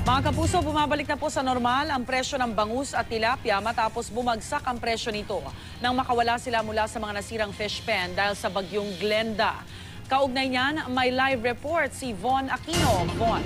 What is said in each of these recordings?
Mga kapuso, bumabalik na po sa normal ang presyo ng bangus at tilapia matapos bumagsak ang presyo nito nang makawala sila mula sa mga nasirang fish pen dahil sa bagyong Glenda. Kaugnay niyan, may live report si Von Aquino. Von.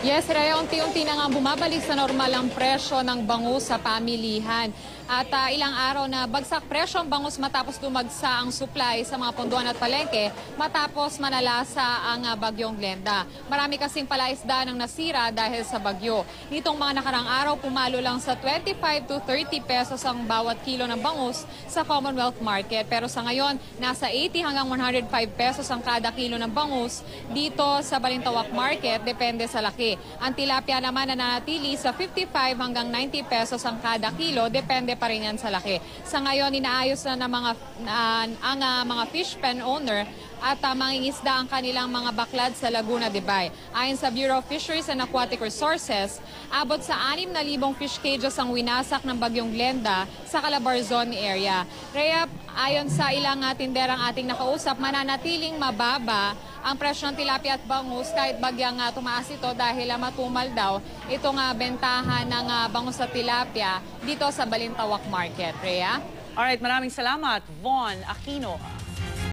Yes, Rhea, unti-unti na nga bumabalik sa normal ang presyo ng bangus sa pamilihan. At ilang araw na bagsak presyo ang bangus matapos dumagsa ang supply sa mga punduan at palengke matapos manalasa ang bagyong Glenda. Marami kasing palaisdaan ang nasira dahil sa bagyo. Nitong mga nakarang araw, pumalo lang sa 25 to 30 pesos ang bawat kilo ng bangus sa Commonwealth Market. Pero sa ngayon, nasa 80 hanggang 105 pesos ang kada kilo ng bangus dito sa Balintawak Market, depende sa laki. Ang tilapia naman nananatili sa 55 hanggang 90 pesos ang kada kilo, depende pa rin yan sa laki. Sa ngayon, inaayos na ng mga fish pen owner at mangingisda ang kanilang mga baklad sa Laguna de Bay. Ayon sa Bureau of Fisheries and Aquatic Resources, abot sa 6,000 fish cages ang winasak ng bagyong Glenda sa Calabarzon area. Rhea, ayon sa ilang tinderang ating nakausap, mananatiling mababa ang presyo ng tilapia at bangus kahit bagyang tumaas ito dahil matumal daw itong bentahan ng bangus at tilapia dito sa Balintawak Market. Rhea? Alright, maraming salamat, Von Aquino.